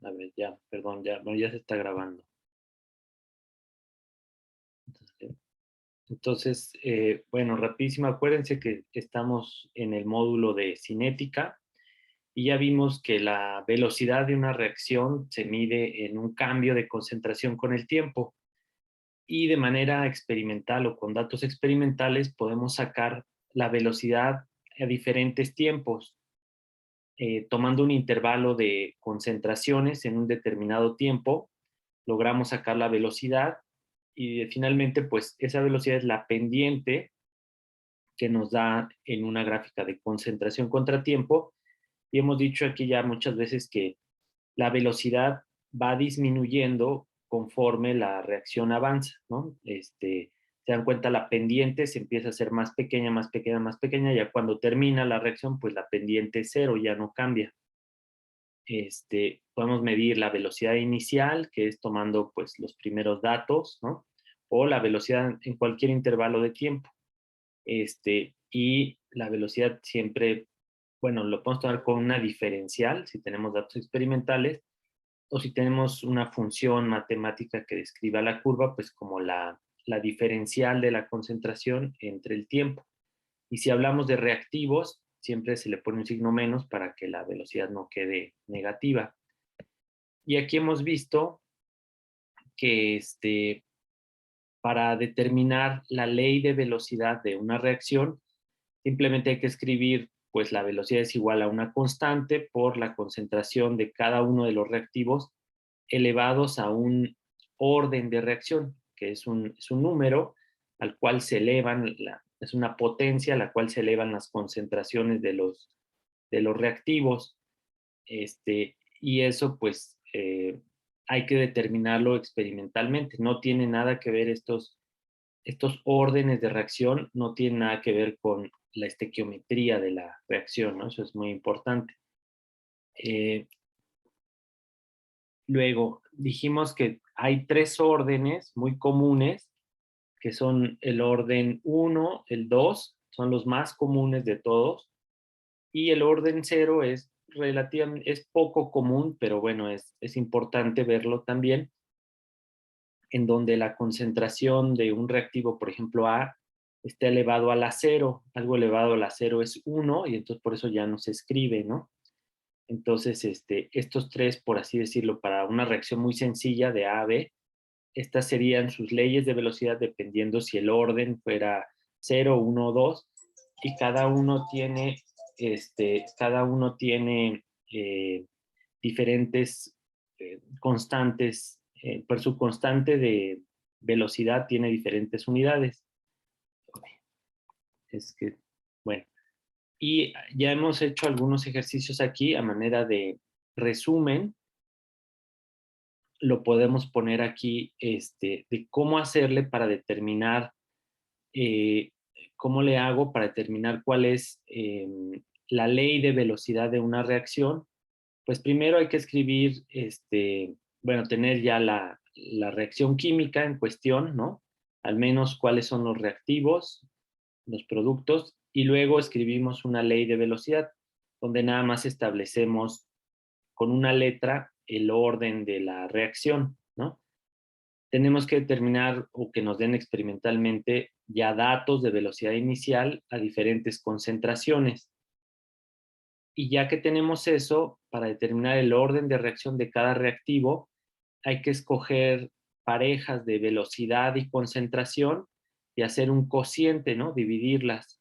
A ver, ya, perdón, ya, bueno, ya se está grabando. Entonces, bueno, rapidísimo, acuérdense que estamos en el módulo de cinética y ya vimos que la velocidad de una reacción se mide en un cambio de concentración con el tiempo y de manera experimental o con datos experimentales podemos sacar la velocidad a diferentes tiempos, tomando un intervalo de concentraciones en un determinado tiempo, logramos sacar la velocidad y finalmente pues esa velocidad es la pendiente que nos da en una gráfica de concentración contra tiempo. Y hemos dicho aquí ya muchas veces que la velocidad va disminuyendo conforme la reacción avanza, ¿no? Se dan cuenta, la pendiente se empieza a hacer más pequeña, más pequeña, más pequeña, ya cuando termina la reacción, pues la pendiente es cero, ya no cambia. Podemos medir la velocidad inicial, que es tomando pues los primeros datos, ¿no? O la velocidad en cualquier intervalo de tiempo. Y la velocidad siempre, bueno, lo podemos tomar con una diferencial si tenemos datos experimentales, o si tenemos una función matemática que describa la curva, pues como la diferencial de la concentración entre el tiempo. Y si hablamos de reactivos, siempre se le pone un signo menos para que la velocidad no quede negativa. Y aquí hemos visto que para determinar la ley de velocidad de una reacción, simplemente hay que escribir, pues la velocidad es igual a una constante por la concentración de cada uno de los reactivos elevados a un orden de reacción, que es un número al cual se elevan, es una potencia a la cual se elevan las concentraciones de los reactivos. Y eso pues hay que determinarlo experimentalmente. No tiene nada que ver estos órdenes de reacción, no tienen nada que ver con la estequiometría de la reacción, ¿no? Eso es muy importante. Eh, Luego, dijimos que hay tres órdenes muy comunes, que son el orden 1, el 2, son los más comunes de todos, y el orden 0 es relativamente, es poco común, pero bueno, es importante verlo también, en donde la concentración de un reactivo, por ejemplo, A, está elevado a la cero, algo elevado a la cero es 1, y entonces por eso ya no se escribe, ¿no? Entonces, estos tres, por así decirlo, para una reacción muy sencilla de A a B, estas serían sus leyes de velocidad dependiendo si el orden fuera 0, 1 o 2, y cada uno tiene diferentes constantes, por su constante de velocidad tiene diferentes unidades. Es que, bueno, y ya hemos hecho algunos ejercicios aquí a manera de resumen, lo podemos poner aquí, de cómo hacerle para determinar, eh, cómo le hago para determinar cuál es la ley de velocidad de una reacción. Pues primero hay que escribir, bueno, tener ya la reacción química en cuestión, ¿no? Al menos cuáles son los reactivos, los productos, y luego escribimos una ley de velocidad, donde nada más establecemos con una letra el orden de la reacción, ¿no? Tenemos que determinar o que nos den experimentalmente ya datos de velocidad inicial a diferentes concentraciones. Y ya que tenemos eso, para determinar el orden de reacción de cada reactivo, hay que escoger parejas de velocidad y concentración y hacer un cociente, ¿no? Dividirlas.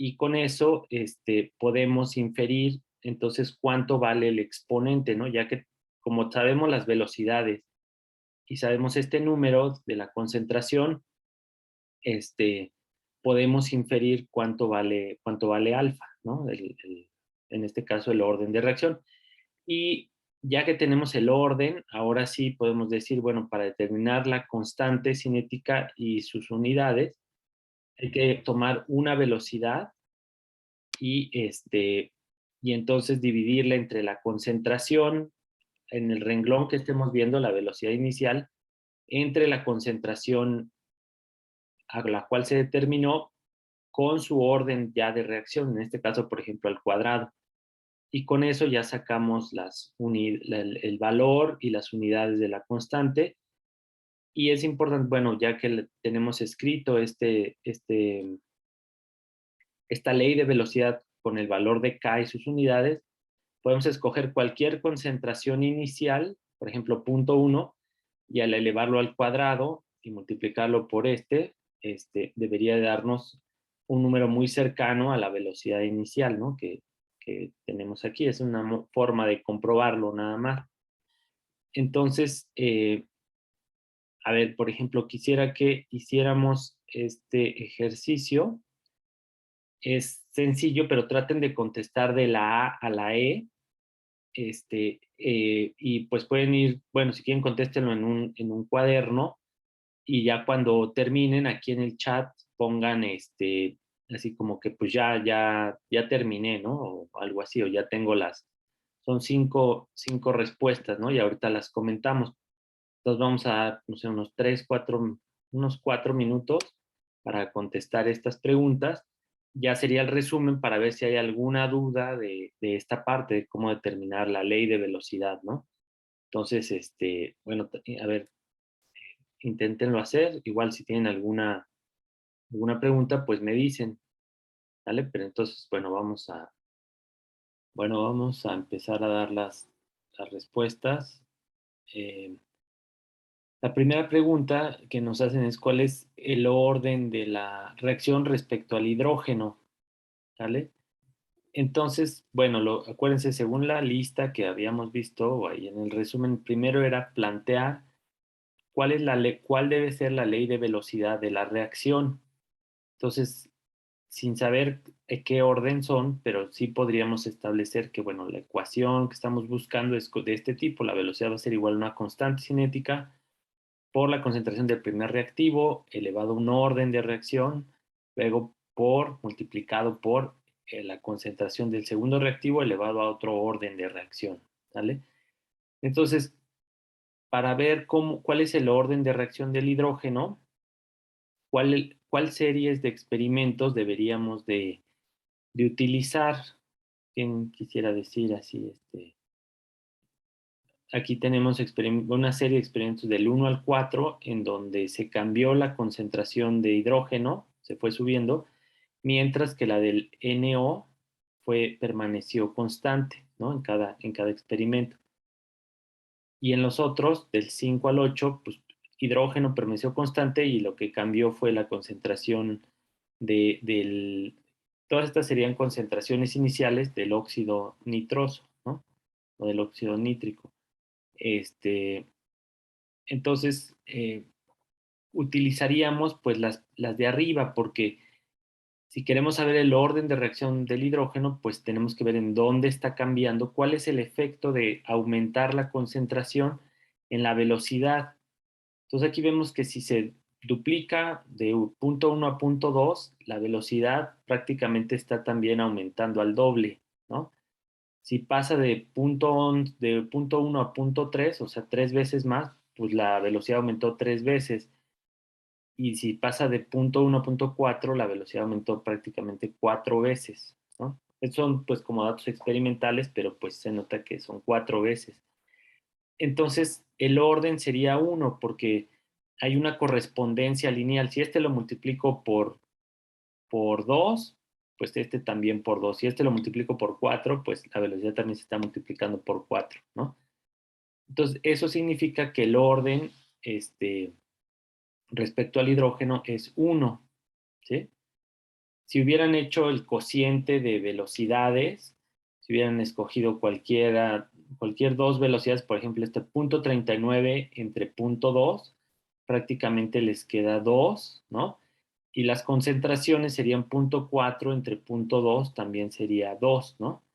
Y con eso podemos inferir entonces cuánto vale el exponente, ¿no? Ya que como sabemos las velocidades y sabemos este número de la concentración, este, podemos inferir cuánto vale alfa, ¿no? En este caso, el orden de reacción. Y ya que tenemos el orden, ahora sí podemos decir, bueno, para determinar la constante cinética y sus unidades, hay que tomar una velocidad y, y entonces dividirla entre la concentración en el renglón que estemos viendo, la velocidad inicial, entre la concentración a la cual se determinó con su orden ya de reacción, en este caso, por ejemplo, al cuadrado. y con eso ya sacamos el valor y las unidades de la constante. Y es importante, bueno, ya que tenemos escrito esta ley de velocidad con el valor de K y sus unidades, podemos escoger cualquier concentración inicial, por ejemplo, punto 1, y al elevarlo al cuadrado y multiplicarlo por debería darnos un número muy cercano a la velocidad inicial, ¿no? Que tenemos aquí. Es una forma de comprobarlo nada más. Entonces, a ver, por ejemplo, quisiera que hiciéramos este ejercicio. Es sencillo, pero traten de contestar de la A a la E. Y pues pueden ir, bueno, si quieren contéstenlo en un cuaderno y ya cuando terminen aquí en el chat pongan así como que pues ya terminé, ¿no? O algo así, o ya tengo son cinco respuestas, ¿no? Y ahorita las comentamos. Entonces vamos a dar, no sé, unos 4 minutos para contestar estas preguntas. Ya sería el resumen para ver si hay alguna duda de esta parte, de cómo determinar la ley de velocidad, ¿no? Entonces, bueno, a ver, inténtenlo hacer. Igual si tienen alguna pregunta, pues me dicen, ¿vale? Pero entonces, bueno, vamos a empezar a dar las respuestas. Eh, La primera pregunta que nos hacen es cuál es el orden de la reacción respecto al hidrógeno, ¿vale? Entonces, bueno, acuérdense, según la lista que habíamos visto, o ahí en el resumen, primero era plantear cuál debe ser la ley de velocidad de la reacción. Entonces, sin saber qué orden son, pero sí podríamos establecer que, bueno, la ecuación que estamos buscando es de este tipo, la velocidad va a ser igual a una constante cinética por la concentración del primer reactivo elevado a un orden de reacción, luego multiplicado por la concentración del segundo reactivo elevado a otro orden de reacción, ¿vale? Entonces, para ver cuál es el orden de reacción del hidrógeno, cuál series de experimentos deberíamos de utilizar. ¿Quién quisiera decir así? Aquí tenemos una serie de experimentos del 1 al 4 en donde se cambió la concentración de hidrógeno, se fue subiendo, mientras que la del NO permaneció constante, ¿no? En cada experimento. Y en los otros, del 5 al 8, pues hidrógeno permaneció constante y lo que cambió fue la concentración del... Todas estas serían concentraciones iniciales del óxido nitroso, ¿no? O del óxido nítrico. Este, entonces, utilizaríamos pues las de arriba, porque si queremos saber el orden de reacción del hidrógeno, pues tenemos que ver en dónde está cambiando, cuál es el efecto de aumentar la concentración en la velocidad. Entonces aquí vemos que si se duplica de punto 1 a punto 2, la velocidad prácticamente está también aumentando al doble, ¿no? Si pasa de punto 1 a punto 3, o sea, 3 veces más, pues la velocidad aumentó 3 veces. Y si pasa de punto 1 a punto 4, la velocidad aumentó prácticamente 4 veces, ¿no? Estos son pues como datos experimentales, pero pues se nota que son 4 veces. Entonces, el orden sería 1 porque hay una correspondencia lineal. Si lo multiplico por 2, pues también por 2. Si lo multiplico por 4, pues la velocidad también se está multiplicando por 4, ¿no? Entonces, eso significa que el orden respecto al hidrógeno es 1, ¿sí? Si hubieran hecho el cociente de velocidades, si hubieran escogido cualquier dos velocidades, por ejemplo, punto 39 entre punto 2, prácticamente les queda 2, ¿no? Y las concentraciones serían punto 4 entre punto 2, también sería 2, ¿no?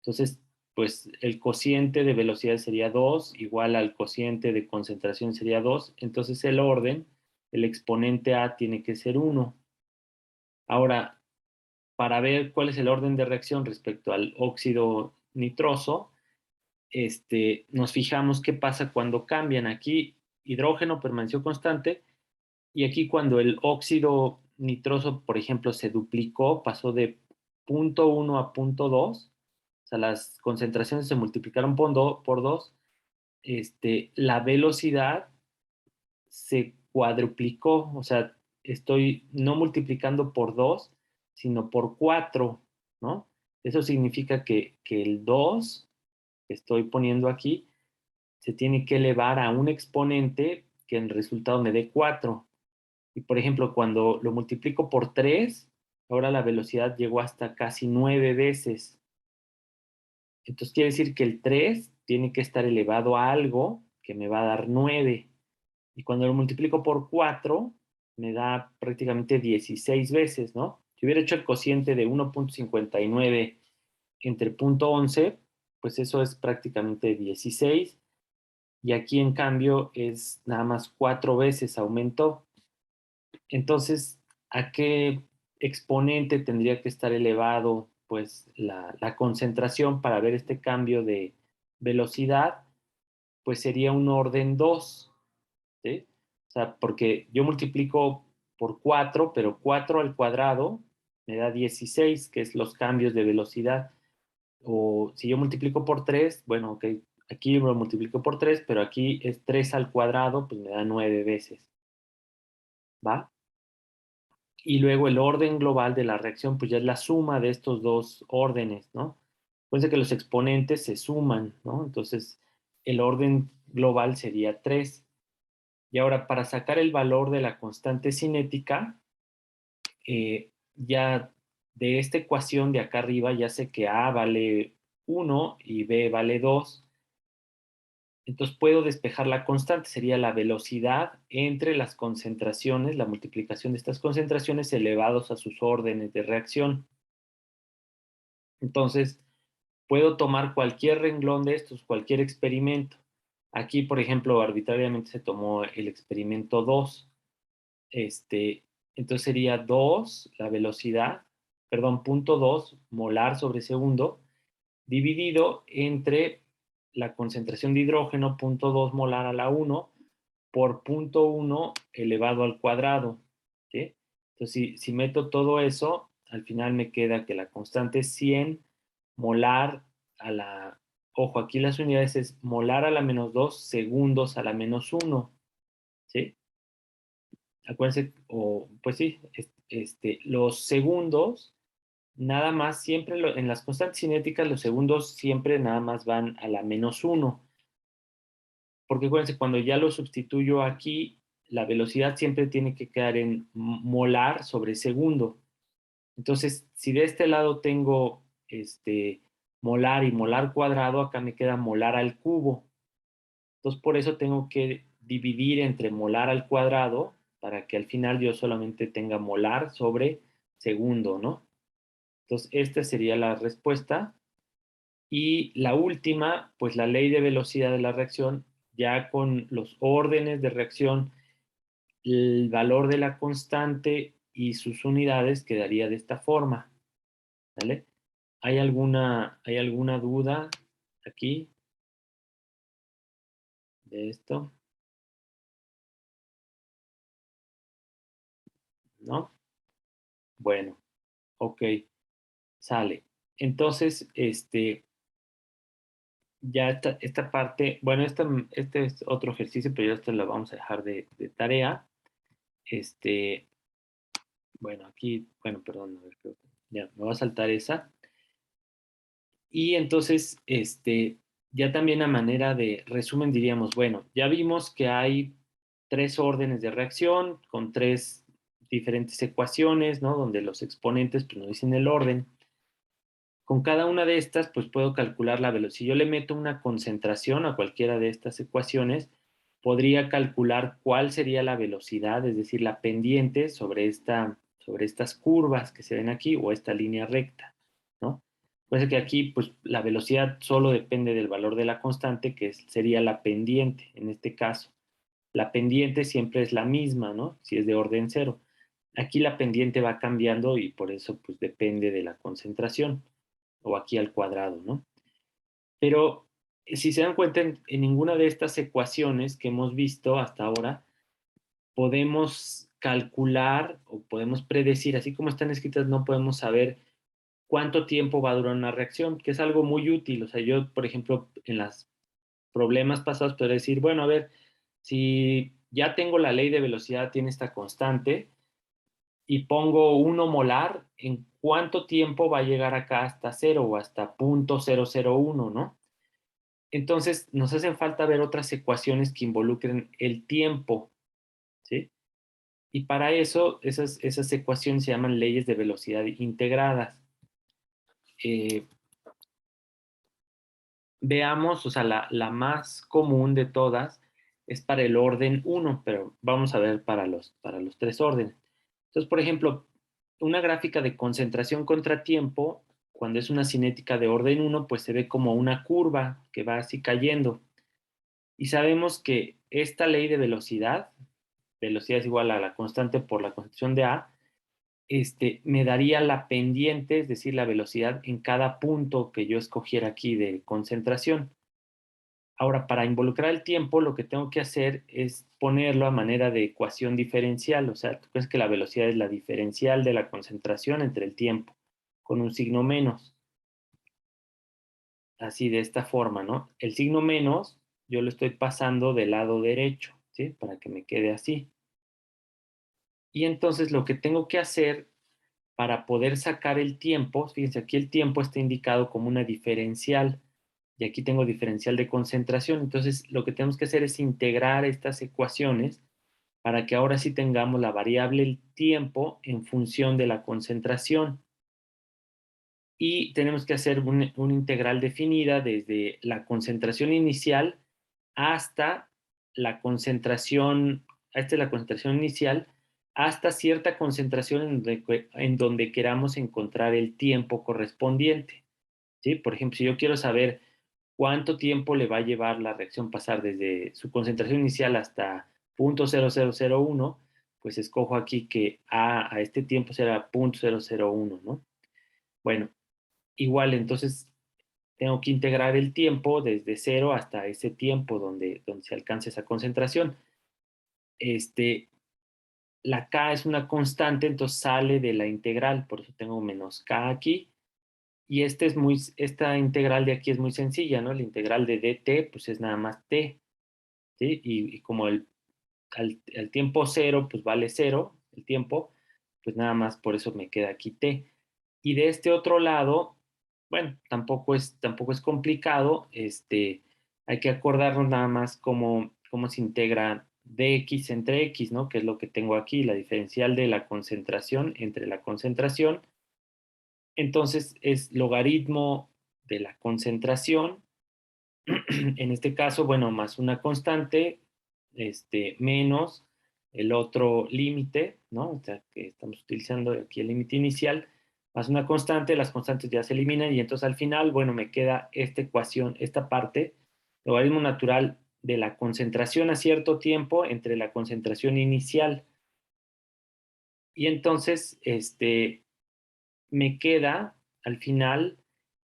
Entonces, pues el cociente de velocidad sería 2, igual al cociente de concentración sería 2. Entonces el orden, el exponente A tiene que ser 1. Ahora, para ver cuál es el orden de reacción respecto al óxido nitroso, nos fijamos qué pasa cuando cambian. Aquí hidrógeno permaneció constante y aquí cuando el óxido nitroso, por ejemplo, se duplicó, pasó de punto 1 a punto 2, o sea, las concentraciones se multiplicaron por 2, la velocidad se cuadruplicó, o sea, estoy no multiplicando por 2, sino por 4, ¿no? Eso significa que el 2 que estoy poniendo aquí se tiene que elevar a un exponente que en resultado me dé 4. Y por ejemplo, cuando lo multiplico por 3, ahora la velocidad llegó hasta casi 9 veces. Entonces quiere decir que el 3 tiene que estar elevado a algo que me va a dar 9. Y cuando lo multiplico por 4, me da prácticamente 16 veces, ¿no? Si hubiera hecho el cociente de 1.59 entre punto 11, pues eso es prácticamente 16. Y aquí en cambio es nada más 4 veces aumentó. Entonces, ¿a qué exponente tendría que estar elevado pues la concentración para ver este cambio de velocidad? Pues sería un orden 2, ¿sí? O sea, porque yo multiplico por 4, pero 4 al cuadrado me da 16, que es los cambios de velocidad. O si yo multiplico por 3, bueno, ok, aquí lo multiplico por 3, pero aquí es 3 al cuadrado, pues me da 9 veces, ¿va? Y luego el orden global de la reacción, pues ya es la suma de estos dos órdenes, ¿no? Acuérdense que los exponentes se suman, ¿no? Entonces, el orden global sería 3. Y ahora, para sacar el valor de la constante cinética, ya de esta ecuación de acá arriba, ya sé que A vale 1 y B vale 2. Entonces puedo despejar la constante, sería la velocidad entre las concentraciones, la multiplicación de estas concentraciones elevados a sus órdenes de reacción. Entonces, puedo tomar cualquier renglón de estos, cualquier experimento. Aquí, por ejemplo, arbitrariamente se tomó el experimento 2. Entonces sería 2, la velocidad, perdón, punto 2 molar sobre segundo, dividido entre la concentración de hidrógeno, punto 2 molar a la 1, por punto 1 elevado al cuadrado, ¿sí? Entonces, si meto todo eso, al final me queda que la constante es 100 molar a la, ojo, aquí las unidades es molar a la menos 2, segundos a la menos 1, ¿sí? Acuérdense, o pues sí, los segundos, nada más, siempre en las constantes cinéticas, los segundos siempre nada más van a la menos 1. Porque acuérdense, cuando ya lo sustituyo aquí, la velocidad siempre tiene que quedar en molar sobre segundo. Entonces, si de este lado tengo molar y molar cuadrado, acá me queda molar al cubo. Entonces, por eso tengo que dividir entre molar al cuadrado para que al final yo solamente tenga molar sobre segundo, ¿no? Entonces, esta sería la respuesta. Y la última, pues la ley de velocidad de la reacción, ya con los órdenes de reacción, el valor de la constante y sus unidades quedaría de esta forma, ¿vale? ¿Hay alguna duda aquí de esto? ¿No? Bueno, ok, sale. Entonces, ya esta parte, bueno, este es otro ejercicio, pero ya esto lo vamos a dejar de tarea. Este, bueno, aquí, bueno, perdón, a ver, ya me va a saltar esa. Y entonces, ya también a manera de resumen diríamos, bueno, ya vimos que hay 3 órdenes de reacción con 3 diferentes ecuaciones, ¿no? Donde los exponentes pues, nos dicen el orden. Con cada una de estas, pues puedo calcular la velocidad. Si yo le meto una concentración a cualquiera de estas ecuaciones, podría calcular cuál sería la velocidad, es decir, la pendiente sobre estas curvas que se ven aquí o esta línea recta, ¿no? Puede ser que aquí, pues la velocidad solo depende del valor de la constante, que sería la pendiente en este caso. La pendiente siempre es la misma, ¿no? Si es de orden cero. Aquí la pendiente va cambiando y por eso, pues depende de la concentración o aquí al cuadrado, ¿no? Pero si se dan cuenta, en ninguna de estas ecuaciones que hemos visto hasta ahora podemos calcular o podemos predecir, así como están escritas, no podemos saber cuánto tiempo va a durar una reacción, que es algo muy útil. O sea, yo, por ejemplo, en los problemas pasados podría decir, bueno, a ver, si ya tengo la ley de velocidad, tiene esta constante, y pongo 1 molar, ¿en cuánto tiempo va a llegar acá hasta cero o hasta 0.001, ¿no? Entonces, nos hacen falta ver otras ecuaciones que involucren el tiempo, ¿sí? Y para eso, esas ecuaciones se llaman leyes de velocidad integradas. Eh, Veamos, o sea, la más común de todas es para el orden uno, pero vamos a ver para los tres órdenes. Entonces, por ejemplo, una gráfica de concentración contra tiempo, cuando es una cinética de orden uno, pues se ve como una curva que va así cayendo. Y sabemos que esta ley de velocidad, velocidad es igual a la constante por la concentración de A, me daría la pendiente, es decir, la velocidad en cada punto que yo escogiera aquí de concentración. Ahora, para involucrar el tiempo, lo que tengo que hacer es ponerlo a manera de ecuación diferencial. O sea, tú crees que la velocidad es la diferencial de la concentración entre el tiempo, con un signo menos. Así, de esta forma, ¿no? El signo menos yo lo estoy pasando del lado derecho, ¿sí? Para que me quede así. Y entonces lo que tengo que hacer para poder sacar el tiempo, fíjense, aquí el tiempo está indicado como una diferencial y aquí tengo diferencial de concentración. Entonces, lo que tenemos que hacer es integrar estas ecuaciones para que ahora sí tengamos la variable el tiempo en función de la concentración. Y tenemos que hacer una integral definida desde la concentración inicial hasta la concentración, esta es la concentración inicial, hasta cierta concentración en donde queramos encontrar el tiempo correspondiente. ¿Sí? Por ejemplo, si yo quiero saber cuánto tiempo le va a llevar la reacción pasar desde su concentración inicial hasta 0.0001, pues escojo aquí que a este tiempo será 0.001, ¿no? Bueno, igual entonces tengo que integrar el tiempo desde cero hasta ese tiempo donde se alcance esa concentración. Este, la K es una constante, entonces sale de la integral, por eso tengo menos K aquí. Y esta integral de aquí es muy sencilla, ¿no? La integral de dt, pues es nada más t, ¿sí? Y como al tiempo cero, pues vale cero, el tiempo, pues nada más por eso me queda aquí t. Y de este otro lado, bueno, tampoco es complicado, hay que acordarnos nada más cómo se integra dx entre x, ¿no? Que es lo que tengo aquí, la diferencial de la concentración entre la concentración. Entonces es logaritmo de la concentración, en este caso, bueno, más una constante, menos el otro límite, ¿no? O sea, que estamos utilizando aquí el límite inicial, más una constante, las constantes ya se eliminan y entonces al final, bueno, me queda esta ecuación, esta parte, logaritmo natural de la concentración a cierto tiempo entre la concentración inicial. Y entonces, me queda al final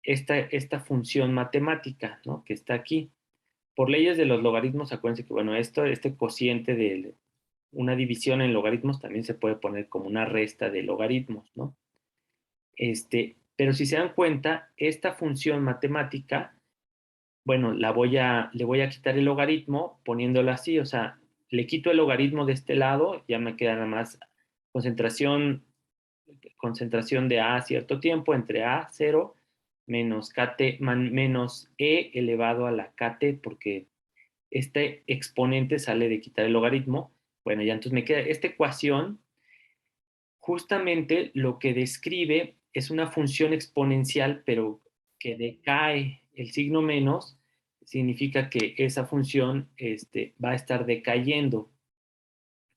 esta función matemática, ¿no? Que está aquí. Por leyes de los logaritmos, acuérdense que, bueno, este cociente de una división en logaritmos también se puede poner como una resta de logaritmos, ¿no? Pero si se dan cuenta, esta función matemática, bueno, le voy a quitar el logaritmo poniéndolo así, o sea, le quito el logaritmo de este lado, ya me queda nada más concentración de A a cierto tiempo entre A, 0, menos KT, menos E elevado a la KT, porque este exponente sale de quitar el logaritmo. Bueno, ya entonces me queda esta ecuación, justamente lo que describe es una función exponencial, pero que decae el signo menos, significa que esa función va a estar decayendo.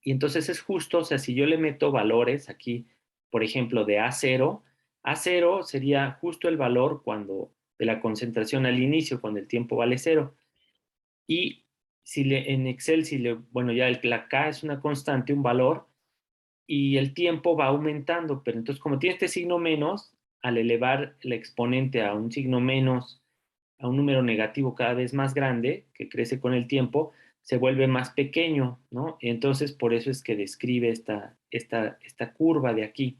Y entonces es justo, o sea, si yo le meto valores aquí, por ejemplo, de A0, A0 sería justo el valor de la concentración al inicio, cuando el tiempo vale cero. Y en Excel, bueno, ya la K es una constante, un valor, y el tiempo va aumentando, pero entonces como tiene este signo menos, al elevar el exponente a un signo menos, a un número negativo cada vez más grande, que crece con el tiempo, se vuelve más pequeño, ¿no? Entonces por eso es que describe esta curva de aquí.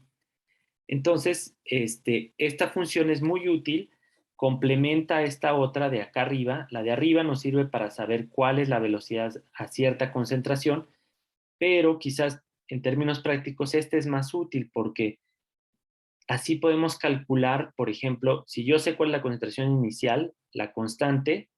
Entonces, esta función es muy útil, complementa a esta otra de acá arriba. La de arriba nos sirve para saber cuál es la velocidad a cierta concentración, pero quizás en términos prácticos este es más útil porque así podemos calcular, por ejemplo, si yo sé cuál es la concentración inicial, la constante,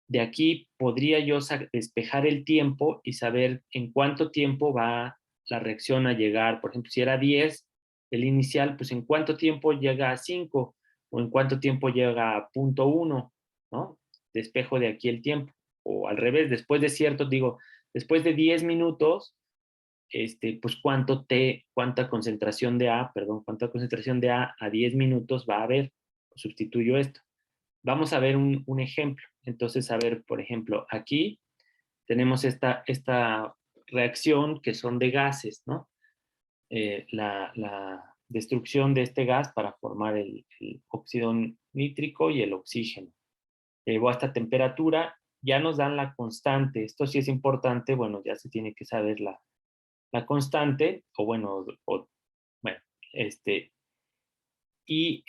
de aquí podría yo despejar el tiempo y saber en cuánto tiempo va la reacción a llegar. Por ejemplo, si era 10 el inicial, pues en cuánto tiempo llega a 5 o en cuánto tiempo llega a punto 1, ¿no? Despejo de aquí el tiempo. O al revés, después de cierto, digo, después de 10 minutos, pues cuánta concentración de A, perdón, cuánta concentración de A 10 minutos va a haber. Sustituyo esto. Vamos a ver un ejemplo. Entonces, a ver, por ejemplo, aquí tenemos esta reacción que son de gases, ¿no? La destrucción de este gas para formar el óxido nítrico y el oxígeno. Llegó a esta temperatura, ya nos dan la constante. Esto sí es importante, bueno, ya se tiene que saber la constante, o bueno, bueno, y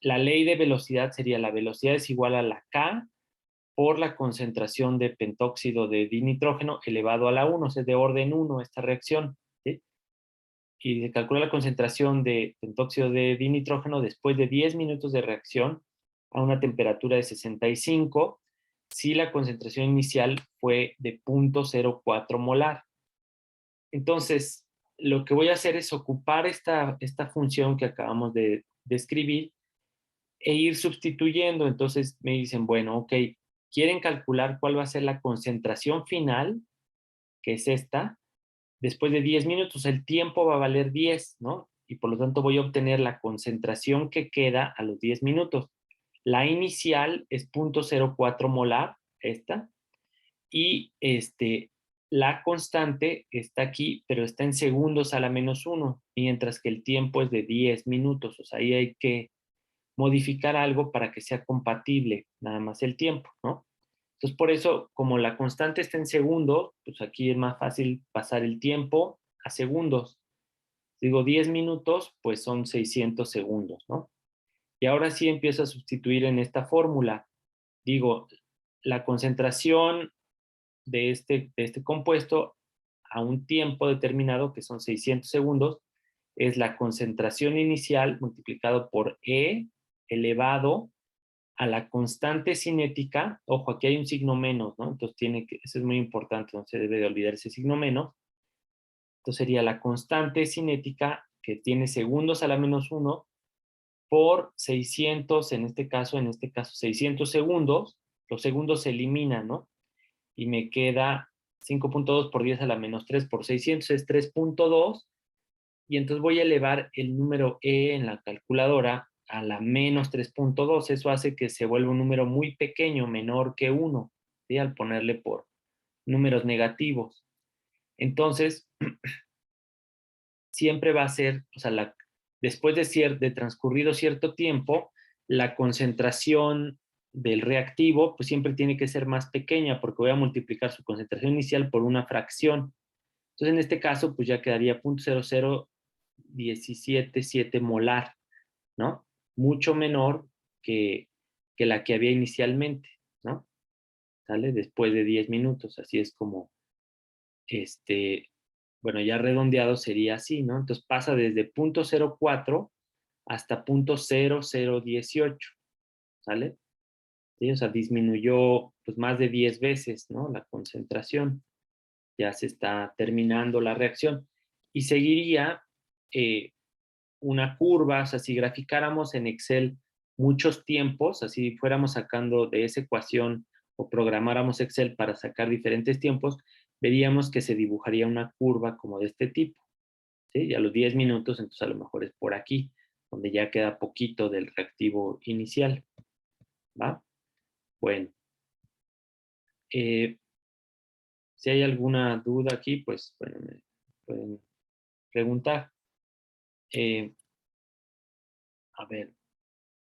la ley de velocidad sería la velocidad es igual a la K por la concentración de pentóxido de dinitrógeno elevado a la 1, o sea, es de orden 1 esta reacción, ¿sí? Y se calcula la concentración de pentóxido de dinitrógeno después de 10 minutos de reacción a una temperatura de 65, si la concentración inicial fue de 0.04 molar. Entonces, lo que voy a hacer es ocupar esta función que acabamos de escribir e ir sustituyendo. Entonces me dicen, bueno, ok, quieren calcular cuál va a ser la concentración final, que es esta, después de 10 minutos. El tiempo va a valer 10, ¿no? Y por lo tanto voy a obtener la concentración que queda a los 10 minutos. La inicial es 0.04 molar, esta, y la constante está aquí, pero está en segundos a la -1, mientras que el tiempo es de 10 minutos. O sea, ahí hay que modificar algo para que sea compatible, nada más el tiempo, ¿no? Entonces, por eso, como la constante está en segundos, pues aquí es más fácil pasar el tiempo a segundos. Digo 10 minutos, pues son 600 segundos, ¿no? Y ahora sí empiezo a sustituir en esta fórmula. Digo, la concentración de este compuesto a un tiempo determinado, que son 600 segundos, es la concentración inicial multiplicado por E elevado a la constante cinética. Ojo, aquí hay un signo menos, ¿no? Entonces eso es muy importante, no se debe de olvidar ese signo menos. Entonces sería la constante cinética que tiene segundos a la -1 por 600, en este caso 600 segundos. Los segundos se eliminan, ¿no? Y me queda 5.2 por 10 a la -3 por 600 es 3.2, y entonces voy a elevar el número E en la calculadora a la -3.2. Eso hace que se vuelva un número muy pequeño, menor que 1, ¿sí? Al ponerle por números negativos. Entonces, siempre va a ser, o sea, después de transcurrido cierto tiempo, la concentración del reactivo, pues siempre tiene que ser más pequeña, porque voy a multiplicar su concentración inicial por una fracción. Entonces, en este caso, pues ya quedaría 0.00177 molar, ¿no? Mucho menor que la que había inicialmente, ¿no? ¿Sale? Después de 10 minutos, así es como, bueno, ya redondeado sería así, ¿no? Entonces pasa desde 0.04 hasta 0.0018, ¿sale? ¿Sí? O sea, disminuyó pues más de 10 veces, ¿no? La concentración. Ya se está terminando la reacción. Y seguiría una curva, o sea, si graficáramos en Excel muchos tiempos, así fuéramos sacando de esa ecuación o programáramos Excel para sacar diferentes tiempos, veríamos que se dibujaría una curva como de este tipo, ¿sí? Y a los 10 minutos, entonces a lo mejor es por aquí, donde ya queda poquito del reactivo inicial, ¿va? Bueno, eh, si hay alguna duda aquí, pues, bueno, me pueden preguntar. Eh, a ver,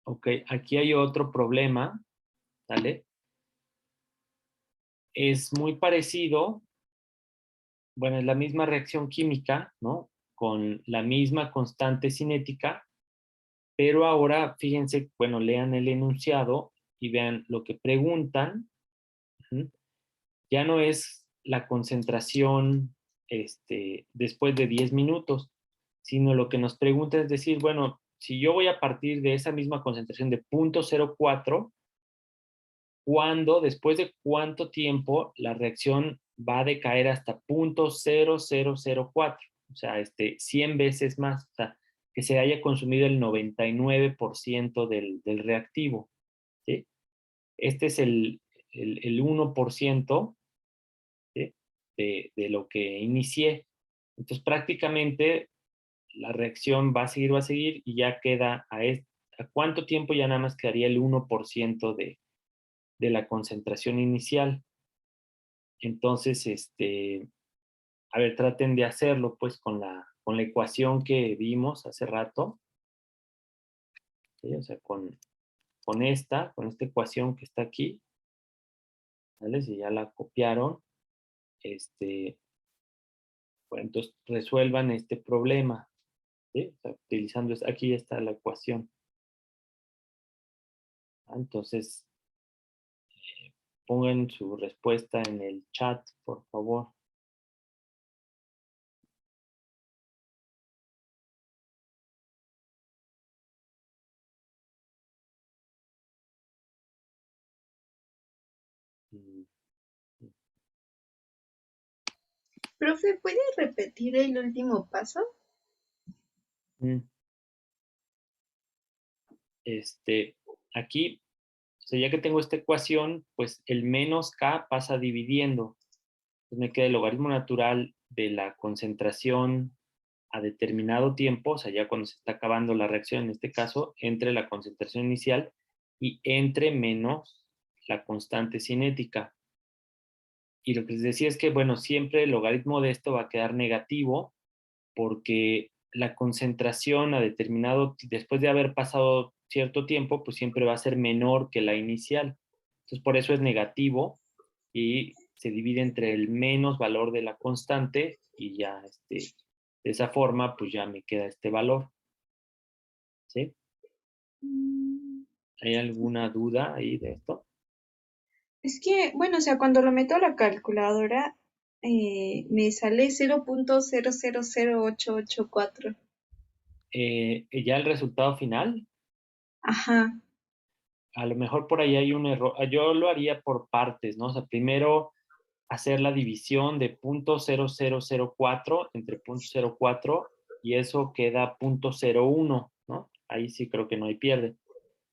ok, aquí hay otro problema, ¿vale? Es muy parecido, bueno, es la misma reacción química, ¿no? con la misma constante cinética, pero ahora fíjense, bueno, lean el enunciado y vean lo que preguntan. Ya no es la concentración después de 10 minutos, sino lo que nos pregunta es decir, bueno, si yo voy a partir de esa misma concentración de 0.04, ¿cuándo, después de cuánto tiempo la reacción va a decaer hasta 0.0004? O sea, 100 veces más, o sea, que se haya consumido el 99% del reactivo, ¿sí? Este es el 1%, ¿sí? de lo que inicié. Entonces, prácticamente la reacción va a seguir y ya queda a cuánto tiempo ya nada más quedaría el 1% de la concentración inicial. Entonces, a ver, traten de hacerlo pues con la ecuación que vimos hace rato, ¿sí? O sea, con esta ecuación que está aquí, ¿vale? Si ya la copiaron, bueno, entonces resuelvan este problema, ¿sí? O sea, utilizando, aquí está la ecuación. Entonces, pongan su respuesta en el chat, por favor. Mm, Profe, ¿puede repetir el último paso? mm. Aquí, o sea, ya que tengo esta ecuación, pues el menos K pasa dividiendo. Entonces me queda el logaritmo natural de la concentración a determinado tiempo, o sea, ya cuando se está acabando la reacción, en este caso, entre la concentración inicial y entre menos la constante cinética. Y lo que les decía es que, bueno, siempre el logaritmo de esto va a quedar negativo porque la concentración a determinado, después de haber pasado cierto tiempo, pues siempre va a ser menor que la inicial. Entonces, por eso es negativo y se divide entre el menos valor de la constante y ya, de esa forma, pues ya me queda este valor. ¿Sí? ¿Hay alguna duda ahí de esto? Es que, bueno, o sea, cuando lo meto a la calculadora, me sale 0.000884. Ya el resultado final, Ajá. a lo mejor por ahí hay un error. Yo lo haría por partes, ¿no? O sea, primero hacer la división de 0.0004 entre 0.04 y eso queda 0.01, ¿no? Ahí sí creo que no hay pierde.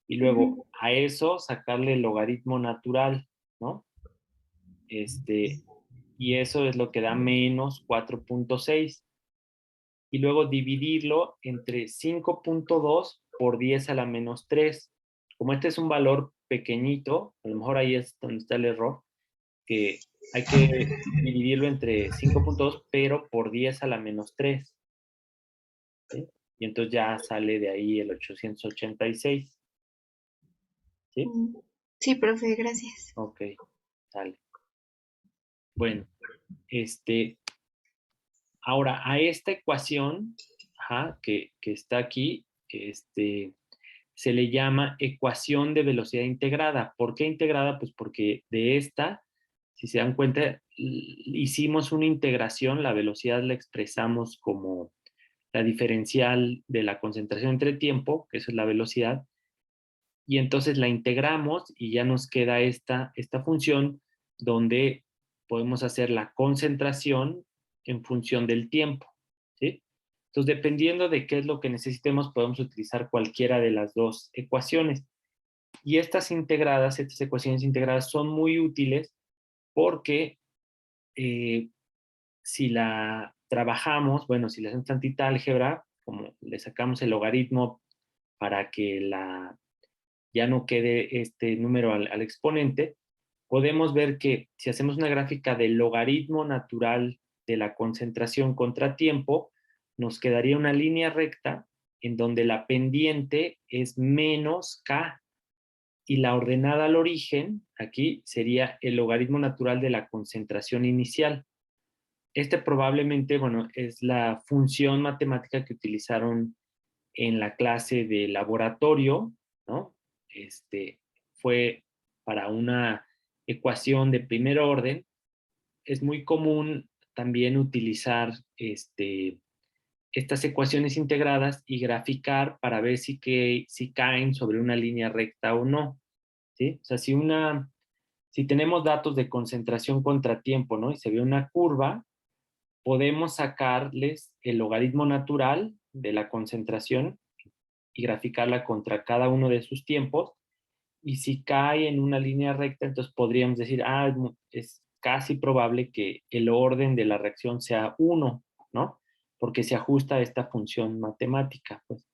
Y luego Ujú. a eso sacarle el logaritmo natural, ¿no? Y eso es lo que da menos 4.6. Y luego dividirlo entre 5.2 por 10 a la menos 3. Como este es un valor pequeñito, a lo mejor ahí es donde está el error, que hay que dividirlo entre 5.2, pero por 10 a la menos 3. ¿Sí? Y entonces ya sale de ahí el 886. ¿Sí? Mm. Sí, profe, gracias. Ok, sale. Bueno, ahora a esta ecuación, ajá, que está aquí, se le llama ecuación de velocidad integrada. ¿Por qué integrada? Pues porque de esta, si se dan cuenta, hicimos una integración, la velocidad la expresamos como la diferencial de la concentración entre tiempo, que eso es la velocidad, y entonces la integramos y ya nos queda esta función donde podemos hacer la concentración en función del tiempo, ¿sí? Entonces, dependiendo de qué es lo que necesitemos, podemos utilizar cualquiera de las dos ecuaciones. Y estas ecuaciones integradas son muy útiles porque si la trabajamos, bueno, si le hacemos tantita álgebra, como le sacamos el logaritmo para que ya no quede este número al exponente, podemos ver que si hacemos una gráfica del logaritmo natural de la concentración contra tiempo, nos quedaría una línea recta en donde la pendiente es menos k y la ordenada al origen, aquí sería el logaritmo natural de la concentración inicial. Este probablemente, bueno, es la función matemática que utilizaron en la clase de laboratorio, ¿no? Fue para una ecuación de primer orden. Es muy común también utilizar estas ecuaciones integradas y graficar para ver si caen sobre una línea recta o no, ¿sí? O sea, si tenemos datos de concentración contra tiempo, ¿no? Y se ve una curva, podemos sacarles el logaritmo natural de la concentración y graficarla contra cada uno de sus tiempos. Y si cae en una línea recta, entonces podríamos decir, es casi probable que el orden de la reacción sea 1, ¿no? Porque se ajusta a esta función matemática. Pues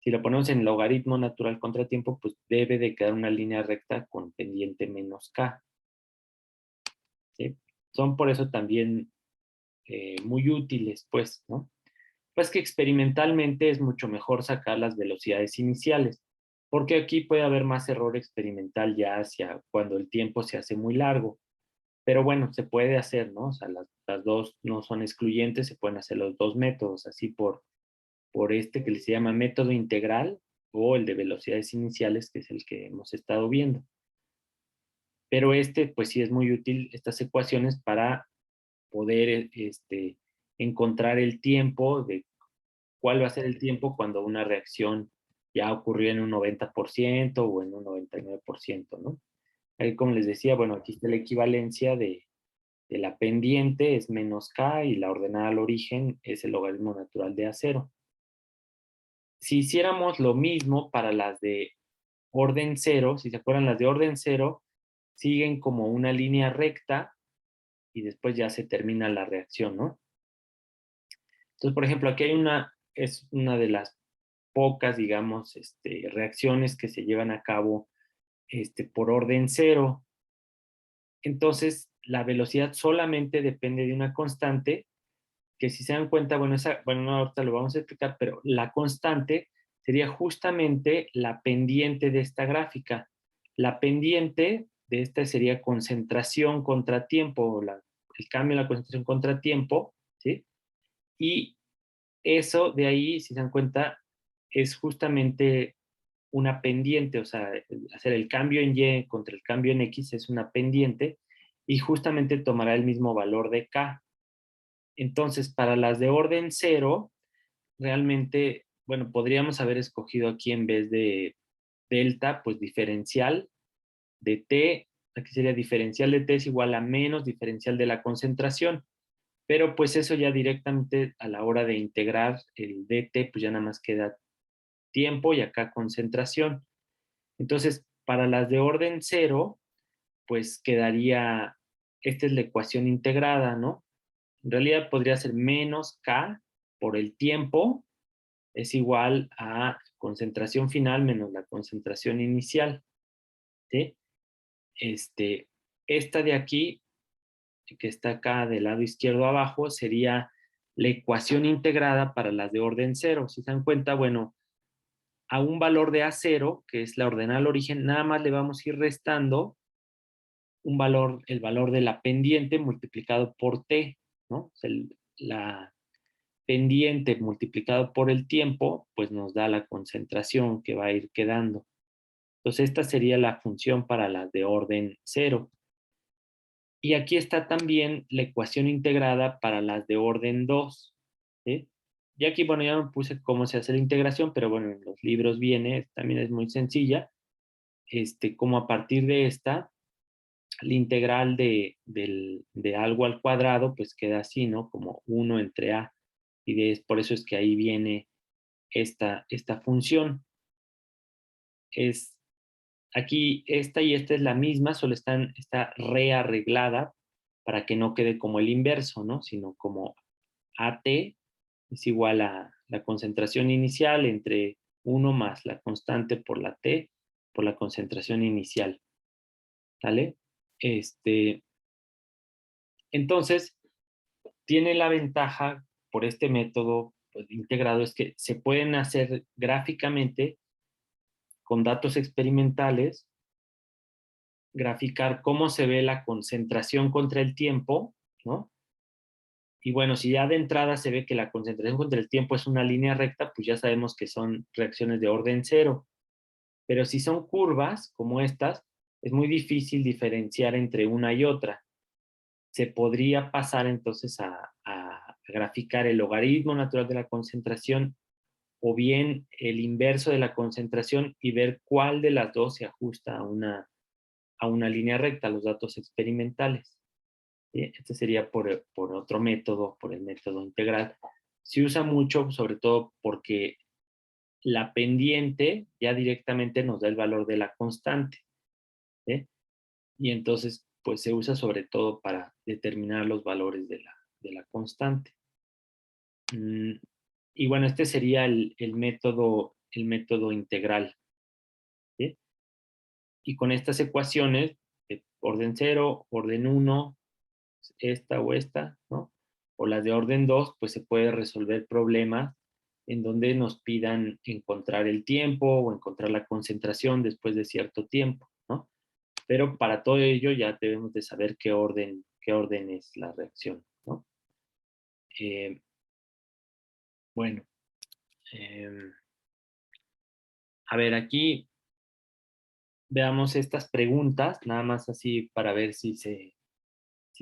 si lo ponemos en logaritmo natural contra tiempo, pues debe de quedar una línea recta con pendiente menos k, ¿sí? Son por eso también muy útiles, pues, ¿no? Pues que experimentalmente es mucho mejor sacar las velocidades iniciales, porque aquí puede haber más error experimental ya hacia cuando el tiempo se hace muy largo. Pero bueno, se puede hacer, ¿no? O sea, las dos no son excluyentes, se pueden hacer los dos métodos, así por este que se llama método integral o el de velocidades iniciales, que es el que hemos estado viendo. Pero pues sí es muy útil estas ecuaciones para poder encontrar el tiempo de cuál va a ser el tiempo cuando una reacción ya ocurrió en un 90% o en un 99%, ¿no? Ahí, como les decía, bueno, aquí está la equivalencia de la pendiente es menos k y la ordenada al origen es el logaritmo natural de A0. Si hiciéramos lo mismo para las de orden cero, si se acuerdan, las de orden cero siguen como una línea recta y después ya se termina la reacción, ¿no? Entonces, por ejemplo, aquí es una de las pocas, digamos, reacciones que se llevan a cabo por orden cero. Entonces, la velocidad solamente depende de una constante, que si se dan cuenta, bueno, no, ahorita lo vamos a explicar, pero la constante sería justamente la pendiente de esta gráfica. La pendiente de esta sería concentración contra tiempo, el cambio en la concentración contra tiempo, ¿sí? Y eso de ahí, si se dan cuenta, es justamente una pendiente, o sea, hacer el cambio en Y contra el cambio en X es una pendiente y justamente tomará el mismo valor de K. Entonces, para las de orden cero, realmente, bueno, podríamos haber escogido aquí en vez de delta, pues diferencial de T, aquí sería diferencial de T es igual a menos diferencial de la concentración, pero pues eso ya directamente a la hora de integrar el dt, pues ya nada más queda tiempo y acá concentración. Entonces, para las de orden cero, pues quedaría, esta es la ecuación integrada, ¿no? En realidad podría ser menos K por el tiempo es igual a concentración final menos la concentración inicial, ¿sí? Esta de aquí, que está acá del lado izquierdo abajo, sería la ecuación integrada para las de orden cero. Si se dan cuenta, bueno, a un valor de A0, que es la ordenada al origen, nada más le vamos a ir restando el valor de la pendiente multiplicado por t, ¿no? O sea, la pendiente multiplicado por el tiempo, pues nos da la concentración que va a ir quedando. Entonces, esta sería la función para las de orden cero. Y aquí está también la ecuación integrada para las de orden 2, ¿sí? Y aquí, bueno, ya me puse cómo se hace la integración, pero bueno, en los libros viene, también es muy sencilla, como a partir de esta, la integral de algo al cuadrado, pues queda así, ¿no? Como 1 entre a. Por eso es que ahí viene esta función. Es aquí, esta y esta es la misma, solo está rearreglada para que no quede como el inverso, ¿no? Sino como AT es igual a la concentración inicial entre 1 más la constante por la T por la concentración inicial, ¿vale? Entonces, tiene la ventaja por este método pues, integrado es que se pueden hacer gráficamente con datos experimentales, graficar cómo se ve la concentración contra el tiempo, ¿no? Y bueno, si ya de entrada se ve que la concentración contra el tiempo es una línea recta, pues ya sabemos que son reacciones de orden cero. Pero si son curvas como estas, es muy difícil diferenciar entre una y otra. Se podría pasar entonces a graficar el logaritmo natural de la concentración o bien el inverso de la concentración y ver cuál de las dos se ajusta a una línea recta, los datos experimentales. ¿Sí? Este sería por otro método, por el método integral. Se usa mucho, sobre todo porque la pendiente ya directamente nos da el valor de la constante. ¿Sí? Y entonces, pues se usa sobre todo para determinar los valores de la constante. Y bueno, este sería el método integral. ¿Sí? Y con estas ecuaciones, de orden 0, orden 1, esta o esta, ¿no? O las de orden 2, pues se puede resolver problemas en donde nos pidan encontrar el tiempo o encontrar la concentración después de cierto tiempo, ¿no? Pero para todo ello ya debemos de saber qué orden es la reacción, ¿no? Eh, bueno, eh, a ver, aquí veamos estas preguntas, nada más así para ver si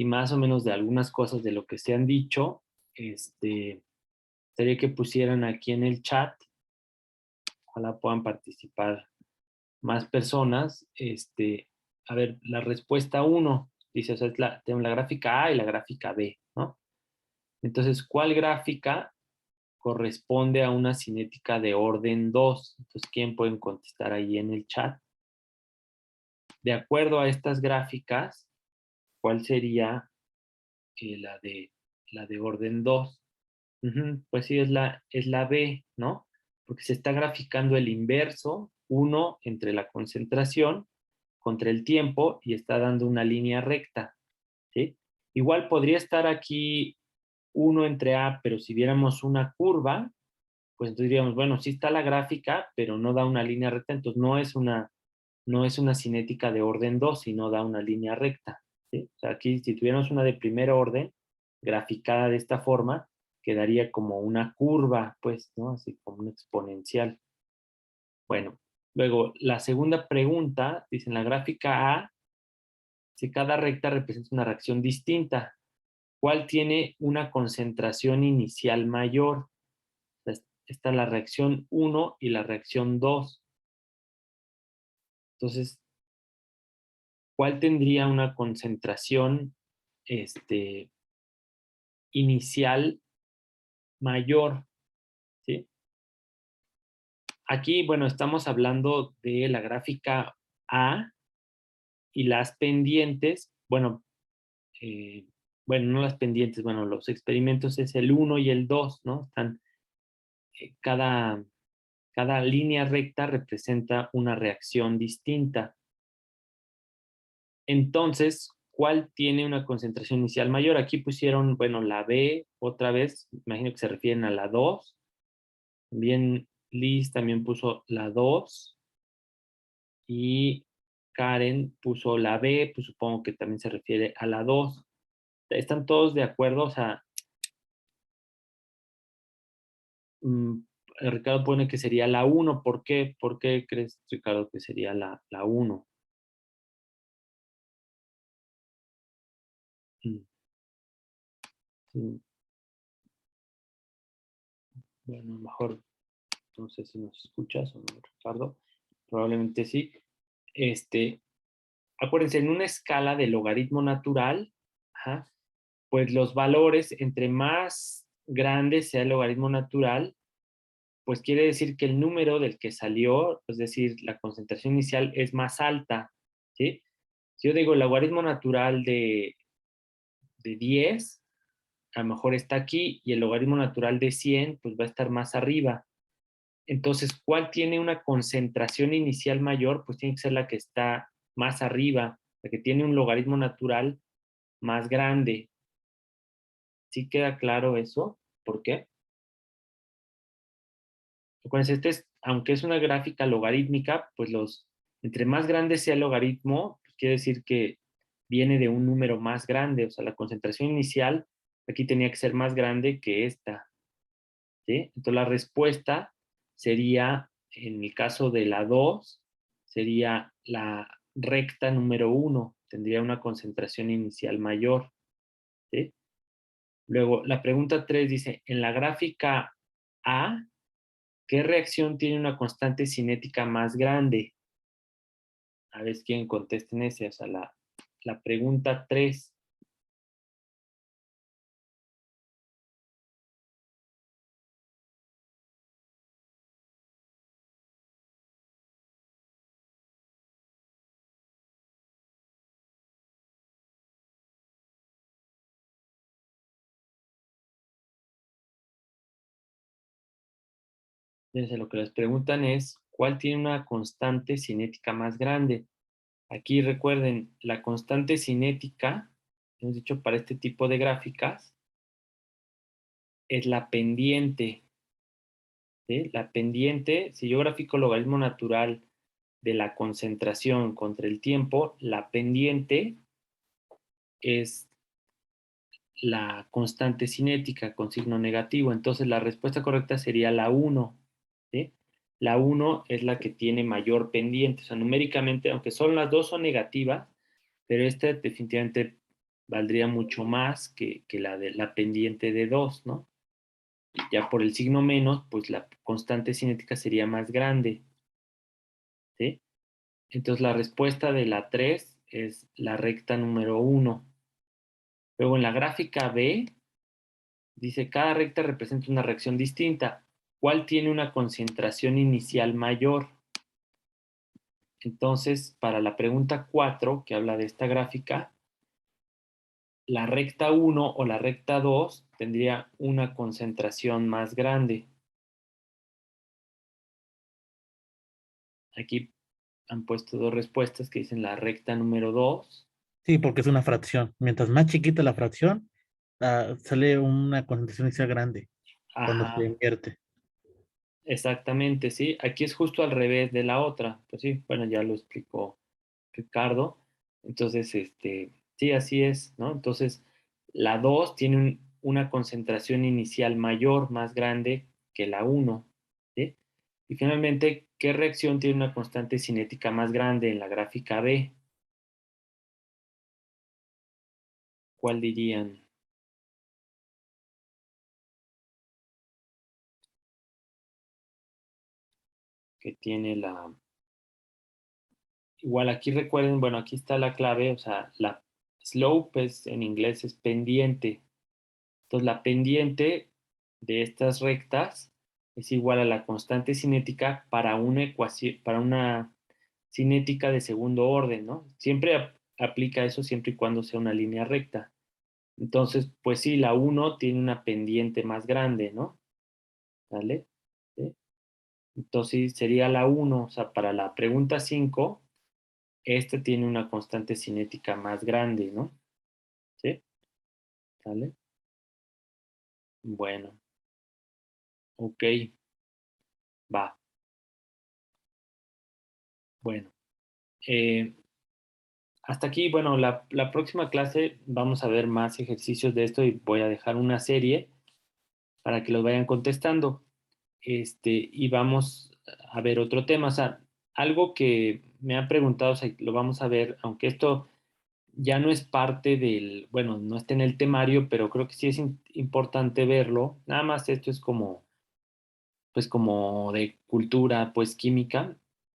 más o menos de algunas cosas de lo que se han dicho, sería que pusieran aquí en el chat, ojalá puedan participar más personas. A ver, la respuesta uno dice, o sea, tenemos la gráfica A y la gráfica B, ¿no? Entonces, ¿cuál gráfica corresponde a una cinética de orden 2? Entonces, ¿quién pueden contestar ahí en el chat? De acuerdo a estas gráficas, ¿cuál sería la de orden 2? Pues sí, es la B, ¿no? Porque se está graficando el inverso, 1 entre la concentración contra el tiempo y está dando una línea recta, ¿sí? Igual podría estar aquí 1 entre A, pero si viéramos una curva, pues entonces diríamos, bueno, sí está la gráfica, pero no da una línea recta, entonces no es una cinética de orden 2, sino da una línea recta, ¿sí? O sea, aquí si tuviéramos una de primer orden, graficada de esta forma, quedaría como una curva, pues, ¿no? Así como una exponencial. Bueno, luego la segunda pregunta, dice en la gráfica A, si cada recta representa una reacción distinta, ¿cuál tiene una concentración inicial mayor? Está la reacción 1 y la reacción 2. Entonces, ¿cuál tendría una concentración este, inicial mayor? ¿Sí? Aquí, bueno, estamos hablando de la gráfica A y las pendientes, eh, bueno, no las pendientes, bueno, los experimentos es el 1 y el 2, ¿no? Están, cada línea recta representa una reacción distinta. Entonces, ¿cuál tiene una concentración inicial mayor? Aquí pusieron, bueno, la B otra vez, imagino que se refieren a la 2. También Liz también puso la 2 y Karen puso la B, pues supongo que también se refiere a la 2. ¿Están todos de acuerdo? O sea, mm, Ricardo pone que sería la 1. ¿Por qué? ¿Por qué crees, Ricardo, que sería la 1? Mm, sí. Bueno, a lo mejor, no sé si nos escuchas o no, Ricardo. Probablemente sí. Este, Acuérdense, en una escala de logaritmo natural, ajá, pues los valores, entre más grande sea el logaritmo natural, pues quiere decir que el número del que salió, es decir, la concentración inicial es más alta, ¿sí? Si yo digo el logaritmo natural de 10, a lo mejor está aquí, y el logaritmo natural de 100, pues va a estar más arriba. Entonces, ¿cuál tiene una concentración inicial mayor? Pues tiene que ser la que está más arriba, la que tiene un logaritmo natural más grande. ¿Sí queda claro eso? ¿Por qué? Acuérdense, aunque es una gráfica logarítmica, pues entre más grande sea el logaritmo, pues quiere decir que viene de un número más grande, o sea, la concentración inicial Aquí tenía que ser más grande que esta, ¿sí? Entonces la respuesta sería, en el caso de la 2, sería la recta número 1, tendría una concentración inicial mayor, ¿sí? Luego, la pregunta 3 dice, en la gráfica A, ¿qué reacción tiene una constante cinética más grande? A ver quién contesta en ese, o sea, la pregunta 3. Fíjense, lo que les preguntan es, ¿cuál tiene una constante cinética más grande? Aquí recuerden, la constante cinética, hemos dicho para este tipo de gráficas, es la pendiente, ¿sí? La pendiente, si yo grafico logaritmo natural de la concentración contra el tiempo, la pendiente es la constante cinética con signo negativo. Entonces la respuesta correcta sería la 1, ¿sí? La 1 es la que tiene mayor pendiente. O sea, numéricamente, aunque son las dos son negativas, pero esta definitivamente valdría mucho más que la de la pendiente de 2, ¿no? Ya por el signo menos, pues la constante cinética sería más grande, ¿sí? Entonces la respuesta de la 3 es la recta número 1. Luego en la gráfica B, dice, cada recta representa una reacción distinta. ¿Cuál tiene una concentración inicial mayor? Entonces, para la pregunta 4, que habla de esta gráfica, la recta 1 o la recta 2 tendría una concentración más grande. Aquí han puesto dos respuestas que dicen la recta número 2. Sí, porque es una fracción. Mientras más chiquita la fracción, sale una concentración inicial grande cuando se Ajá, invierte. exactamente, sí. Aquí es justo al revés de la otra. Pues sí, bueno, ya lo explicó Ricardo. Entonces, sí, así es, ¿no? Entonces, la 2 tiene una concentración inicial mayor, más grande que la 1, ¿sí? Y finalmente, ¿qué reacción tiene una constante cinética más grande en la gráfica B? ¿Cuál dirían que tiene la... Igual aquí recuerden, bueno, aquí está la clave, o sea, la slope es, en inglés es pendiente. Entonces, la pendiente de estas rectas es igual a la constante cinética para una ecuación, para una cinética de segundo orden, ¿no? Siempre aplica eso siempre y cuando sea una línea recta. Entonces, pues sí, la uno tiene una pendiente más grande, ¿no? ¿Vale? ¿Sí? Entonces sí, sería la uno, o sea, para la pregunta 5, este tiene una constante cinética más grande, ¿no? ¿Sí? ¿Vale? Bueno, ok, va. Bueno. Eh, Hasta aquí, bueno, la próxima clase vamos a ver más ejercicios de esto y voy a dejar una serie para que los vayan contestando. Y vamos a ver otro tema. O sea, algo que me han preguntado, o sea, lo vamos a ver, aunque esto ya no es parte del, bueno, no está en el temario, pero creo que sí es importante verlo. Nada más esto es como, pues como de cultura, pues química,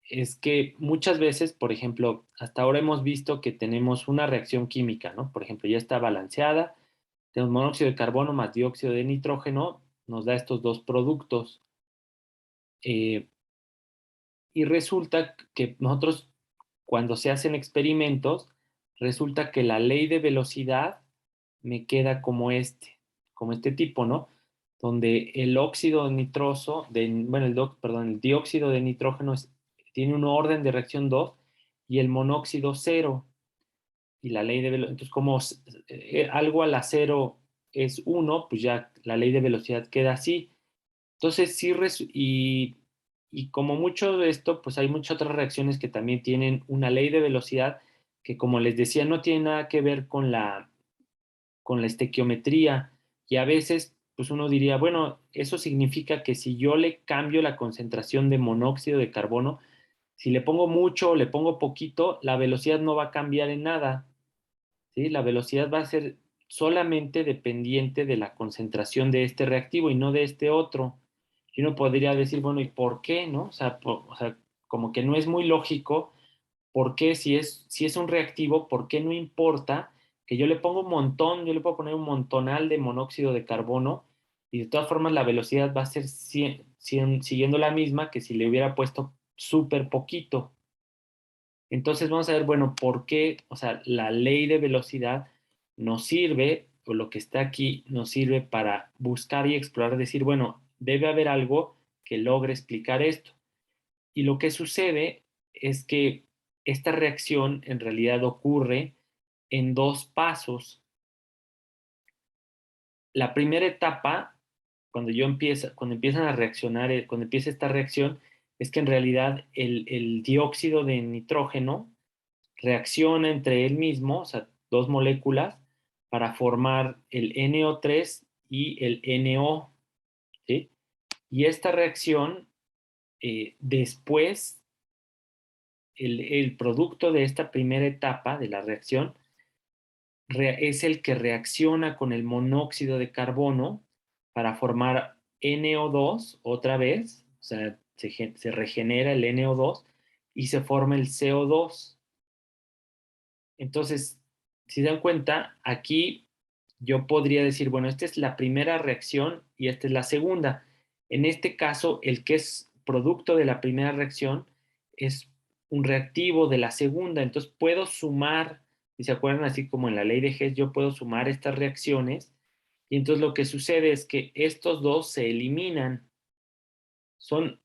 es que muchas veces, por ejemplo, hasta ahora hemos visto que tenemos una reacción química, ¿no? Por ejemplo, ya está balanceada, tenemos monóxido de carbono más dióxido de nitrógeno, nos da estos dos productos. Eh, y resulta que nosotros, cuando se hacen experimentos, resulta que la ley de velocidad me queda como este tipo, ¿no? Donde el óxido nitroso, bueno, perdón, el dióxido de nitrógeno tiene un orden de reacción 2 y el monóxido 0. Y la ley de velocidad, entonces como algo a la 0 es 1, pues ya la ley de velocidad queda así. Entonces sí, y como mucho de esto, pues hay muchas otras reacciones que también tienen una ley de velocidad que, como les decía, no tiene nada que ver con la estequiometría, Y a veces, pues uno diría, bueno, eso significa que si yo le cambio la concentración de monóxido de carbono, si le pongo mucho o le pongo poquito, la velocidad no va a cambiar en nada, ¿sí? La velocidad va a ser solamente dependiente de la concentración de este reactivo y no de este otro. Y uno podría decir, bueno, ¿y por qué, no? O sea, como que no es muy lógico. ¿Por qué si es un reactivo, por qué no importa que yo le ponga un montón, yo le puedo poner un montonal de monóxido de carbono y de todas formas la velocidad va a ser siguiendo la misma que si le hubiera puesto súper poquito? Entonces vamos a ver, bueno, ¿por qué? O sea, la ley de velocidad nos sirve, o lo que está aquí nos sirve para buscar y explorar, decir, bueno, debe haber algo que logre explicar esto. Y lo que sucede es que esta reacción en realidad ocurre en dos pasos. La primera etapa, cuando empiezan a reaccionar, cuando empieza esta reacción, es que en realidad el dióxido de nitrógeno reacciona entre él mismo, o sea, dos moléculas, para formar el NO3 y el NO, ¿sí? Y esta reacción, después, el producto de esta primera etapa de la reacción es el que reacciona con el monóxido de carbono para formar NO2 otra vez, o sea, se regenera el NO2 y se forma el CO2. Entonces, si dan cuenta, aquí yo podría decir, bueno, esta es la primera reacción y esta es la segunda. En este caso, el que es producto de la primera reacción es un reactivo de la segunda. Entonces, puedo sumar, si se acuerdan, así como en la ley de Hess, yo puedo sumar estas reacciones y entonces lo que sucede es que estos dos se eliminan.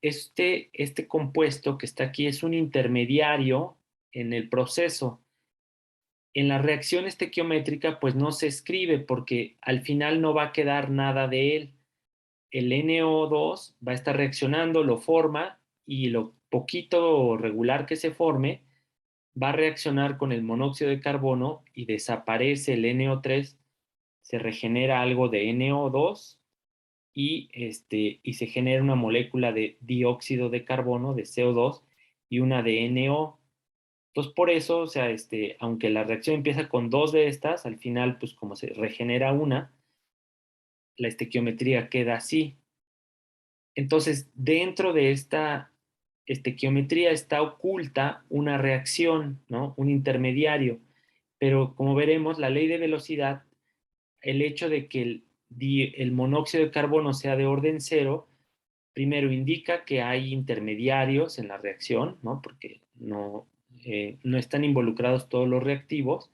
Este compuesto que está aquí es un intermediario en el proceso. En la reacción estequiométrica, pues no se escribe porque al final no va a quedar nada de él. El NO2 va a estar reaccionando, lo forma y lo poquito regular que se forme va a reaccionar con el monóxido de carbono y desaparece el NO3, se regenera algo de NO2 y se genera una molécula de dióxido de carbono, de CO2 y una de NO. Entonces, por eso, o sea, aunque la reacción empieza con dos de estas, al final, pues como se regenera una, la estequiometría queda así. Entonces, dentro de esta estequiometría está oculta una reacción, ¿no? Un intermediario. Pero como veremos, la ley de velocidad, el hecho de que el monóxido de carbono sea de orden cero, primero indica que hay intermediarios en la reacción, ¿no? Porque no están involucrados todos los reactivos,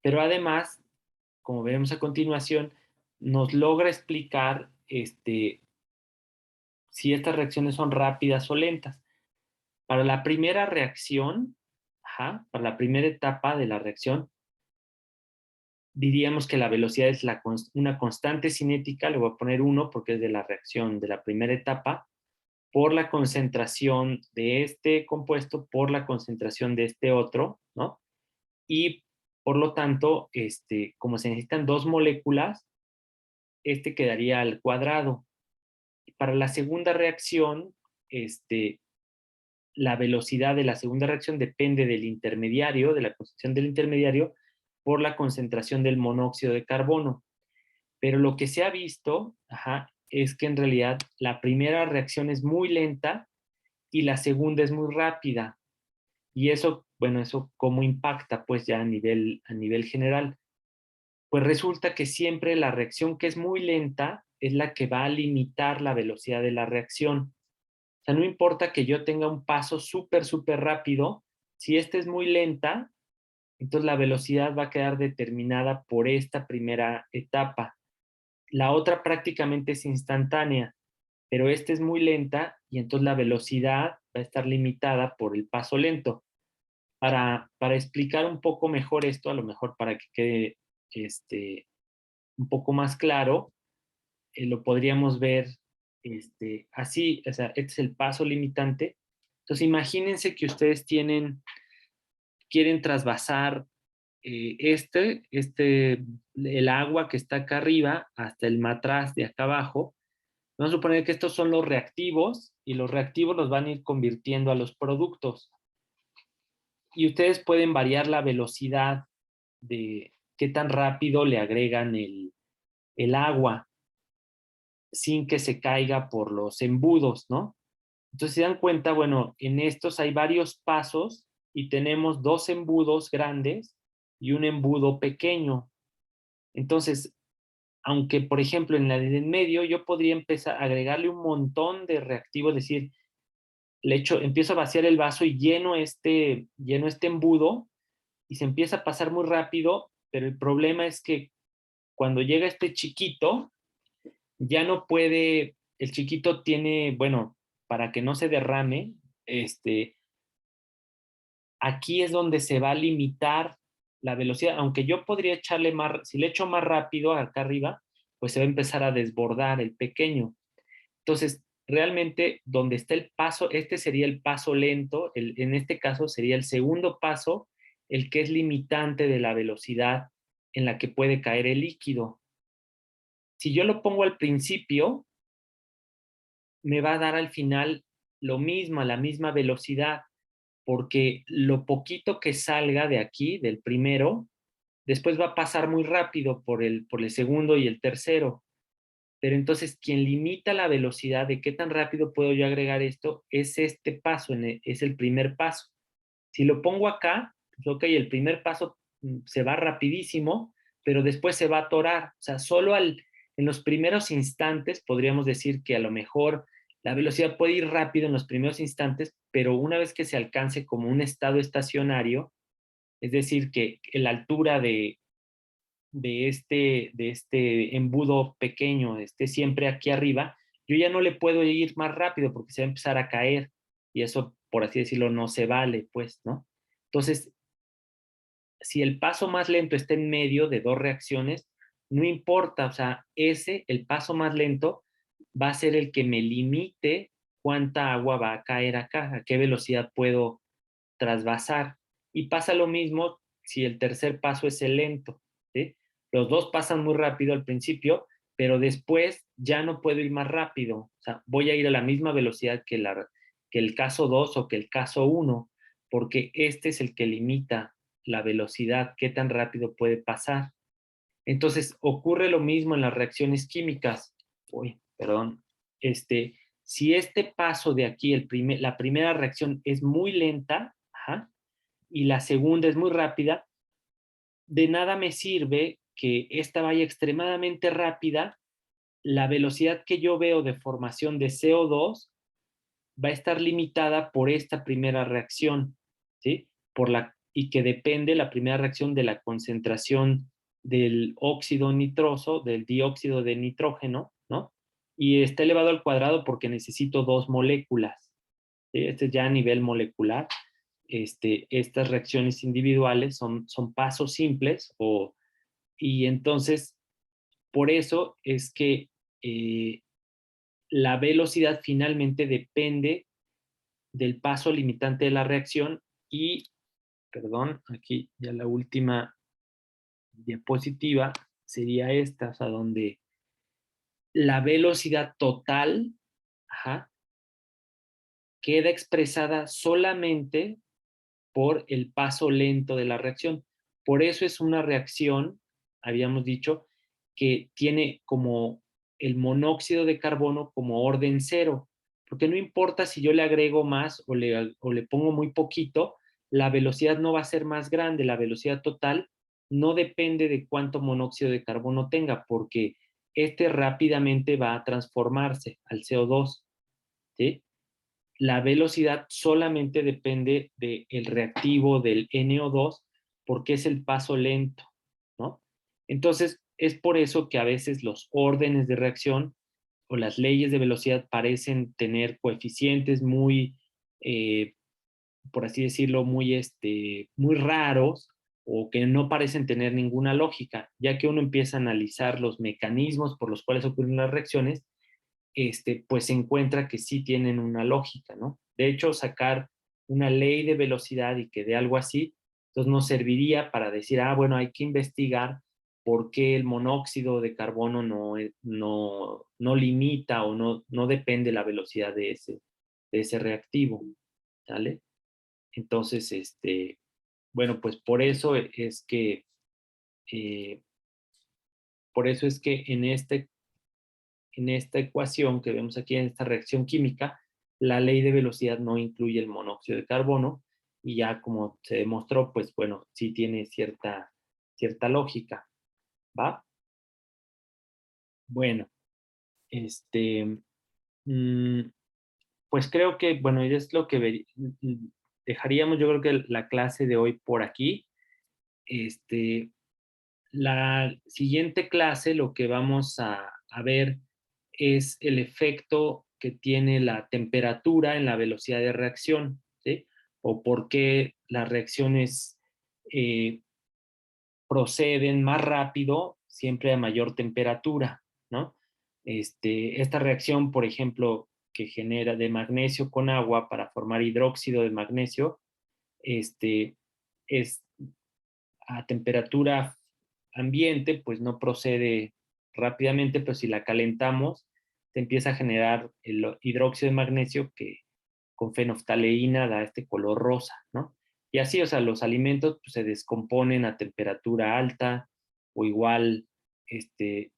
pero además, como veremos a continuación, nos logra explicar si estas reacciones son rápidas o lentas. Para la primera reacción, para la primera etapa de la reacción, diríamos que la velocidad es una constante cinética, le voy a poner 1 porque es de la reacción de la primera etapa, por la concentración de este compuesto, por la concentración de este otro, ¿no? Y por lo tanto, como se necesitan dos moléculas, quedaría al cuadrado. Para la segunda reacción, la velocidad de la segunda reacción depende del intermediario, de la concentración del intermediario, por la concentración del monóxido de carbono. Pero lo que se ha visto, es que en realidad la primera reacción es muy lenta y la segunda es muy rápida. Y eso, bueno, eso cómo impacta pues ya a nivel general. Pues resulta que siempre la reacción que es muy lenta es la que va a limitar la velocidad de la reacción. O sea, no importa que yo tenga un paso súper, súper rápido, si esta es muy lenta, entonces la velocidad va a quedar determinada por esta primera etapa. La otra prácticamente es instantánea, pero esta es muy lenta y entonces la velocidad va a estar limitada por el paso lento. Para explicar un poco mejor esto, a lo mejor para que quede un poco más claro, lo podríamos ver así, o sea, este es el paso limitante. Entonces imagínense que ustedes quieren trasvasar el agua que está acá arriba hasta el matraz de acá abajo. Vamos a suponer que estos son los reactivos y los reactivos los van a ir convirtiendo a los productos. Y ustedes pueden variar la velocidad de qué tan rápido le agregan el agua sin que se caiga por los embudos, ¿no? Entonces se dan cuenta, bueno, en estos hay varios pasos y tenemos 2 embudos grandes y un embudo pequeño. Entonces, aunque por ejemplo en la de en medio yo podría empezar a agregarle un montón de reactivo, es decir, empiezo a vaciar el vaso y lleno este embudo y se empieza a pasar muy rápido, pero el problema es que cuando llega este chiquito, ya no puede, el chiquito tiene, bueno, para que no se derrame, aquí es donde se va a limitar la velocidad, aunque yo podría echarle más, si le echo más rápido acá arriba, pues se va a empezar a desbordar el pequeño. Entonces, realmente donde está el paso, este sería el paso lento, en este caso sería el segundo paso, el que es limitante de la velocidad en la que puede caer el líquido. Si yo lo pongo al principio, me va a dar al final lo mismo, a la misma velocidad, porque lo poquito que salga de aquí, del primero, después va a pasar muy rápido por el segundo y el tercero. Pero entonces quien limita la velocidad de qué tan rápido puedo yo agregar esto es este paso, es el primer paso. Si lo pongo acá, pues ok, el primer paso se va rapidísimo, pero después se va a atorar. O sea, en los primeros instantes podríamos decir que a lo mejor la velocidad puede ir rápido en los primeros instantes, pero una vez que se alcance como un estado estacionario, es decir, que la altura de este embudo pequeño esté siempre aquí arriba, yo ya no le puedo ir más rápido porque se va a empezar a caer y eso, por así decirlo, no se vale, pues, ¿no? Entonces, si el paso más lento está en medio de 2 reacciones, no importa, o sea, el paso más lento, va a ser el que me limite cuánta agua va a caer acá, a qué velocidad puedo trasvasar. Y pasa lo mismo si el tercer paso es el lento, ¿sí? Los dos pasan muy rápido al principio, pero después ya no puedo ir más rápido. O sea, voy a ir a la misma velocidad que el caso 2 o que el caso 1, porque este es el que limita la velocidad, qué tan rápido puede pasar. Entonces, ocurre lo mismo en las reacciones químicas. Uy, perdón. Si este paso de aquí, la primera reacción es muy lenta, ajá, y la segunda es muy rápida, de nada me sirve que esta vaya extremadamente rápida. La velocidad que yo veo de formación de CO2 va a estar limitada por esta primera reacción, ¿sí? Y que depende la primera reacción de la concentración del óxido nitroso, del dióxido de nitrógeno, ¿no? Y está elevado al cuadrado porque necesito 2 moléculas. ¿Sí? Este es ya a nivel molecular. Estas reacciones individuales son pasos simples y entonces por eso es que la velocidad finalmente depende del paso limitante de la reacción y, perdón, aquí ya la última diapositiva sería esta, o sea, donde la velocidad total, ajá, queda expresada solamente por el paso lento de la reacción. Por eso es una reacción, habíamos dicho, que tiene como el monóxido de carbono como orden cero, porque no importa si yo le agrego más o le pongo muy poquito, la velocidad no va a ser más grande, la velocidad total no depende de cuánto monóxido de carbono tenga, porque este rápidamente va a transformarse al CO2, ¿sí? La velocidad solamente depende del reactivo del NO2 porque es el paso lento, ¿no? Entonces, es por eso que a veces los órdenes de reacción o las leyes de velocidad parecen tener coeficientes muy, por así decirlo, muy raros o que no parecen tener ninguna lógica, ya que uno empieza a analizar los mecanismos por los cuales ocurren las reacciones, pues se encuentra que sí tienen una lógica, ¿no? De hecho, sacar una ley de velocidad y que dé algo así, Entonces nos serviría para decir, bueno, hay que investigar por qué el monóxido de carbono no limita o no depende la velocidad de ese reactivo, ¿sale? Entonces, bueno, pues eh, por eso es que en esta ecuación que vemos aquí, en esta reacción química, la ley de velocidad no incluye el monóxido de carbono, y ya como se demostró, pues bueno, sí tiene cierta lógica, ¿va? Bueno, este, mm, pues creo que, bueno, es lo que dejaríamos, yo creo que la clase de hoy por aquí. La siguiente clase lo que vamos a ver es el efecto que tiene la temperatura en la velocidad de reacción, ¿sí? O por qué las reacciones eh, proceden más rápido siempre a mayor temperatura, ¿no? Esta reacción, por ejemplo, que genera de magnesio con agua para formar hidróxido de magnesio, es a temperatura ambiente, pues no procede rápidamente, pero si la calentamos, se empieza a generar el hidróxido de magnesio que con fenolftaleína da este color rosa, ¿no? Y así, o sea, los alimentos pues, se descomponen a temperatura alta, o igual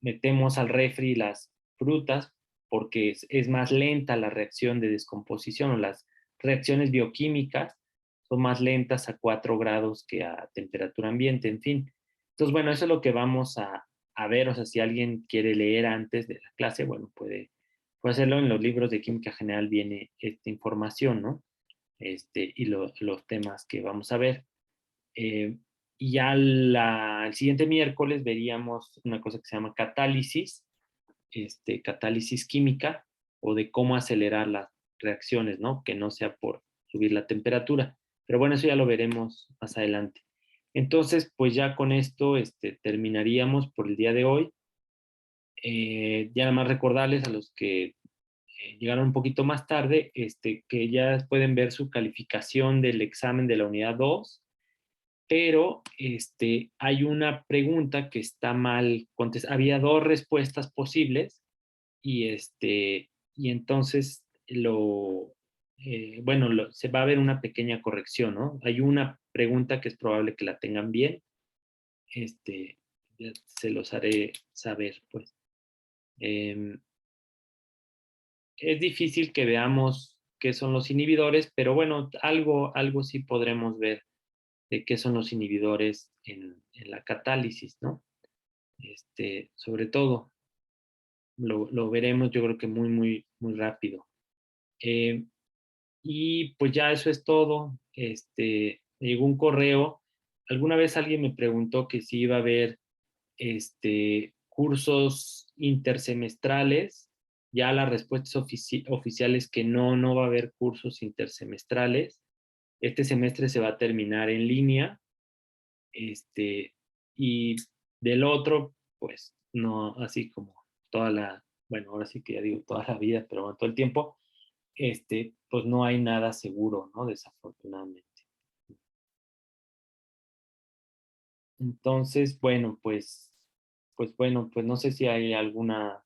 metemos al refri las frutas porque es más lenta la reacción de descomposición, o las reacciones bioquímicas son más lentas a 4 grados que a temperatura ambiente, en fin. Entonces, bueno, eso es lo que vamos a ver, o sea, si alguien quiere leer antes de la clase, bueno, puede hacerlo. En los libros de química general viene esta información, ¿no? Y los temas que vamos a ver. Eh, y ya el siguiente miércoles veríamos una cosa que se llama catálisis, catálisis química, o de cómo acelerar las reacciones, ¿no? Que no sea por subir la temperatura. Pero bueno, eso ya lo veremos más adelante. Entonces, pues ya con esto terminaríamos por el día de hoy. Ya nada más recordarles a los que llegaron un poquito más tarde, que ya pueden ver su calificación del examen de la unidad 2, pero hay una pregunta que está mal contestada. Había 2 respuestas posibles, y entonces bueno, se va a ver una pequeña corrección, ¿no? Hay una pregunta que es probable que la tengan bien, ya se los haré saber, pues. Eh, es difícil que veamos qué son los inhibidores, pero bueno, algo sí podremos ver de qué son los inhibidores en la catálisis, ¿no? Sobre todo, lo veremos yo creo que muy, muy, muy rápido. Eh, y pues ya eso es todo. Me llegó un correo. Alguna vez alguien me preguntó que si iba a haber cursos intersemestrales. Ya la respuesta oficial es que no va a haber cursos intersemestrales. Este semestre se va a terminar en línea. Y del otro, pues no, así como bueno, ahora sí que ya digo toda la vida, pero bueno, todo el tiempo, pues no hay nada seguro, ¿no? Desafortunadamente. Entonces, bueno, pues bueno, pues no sé si hay alguna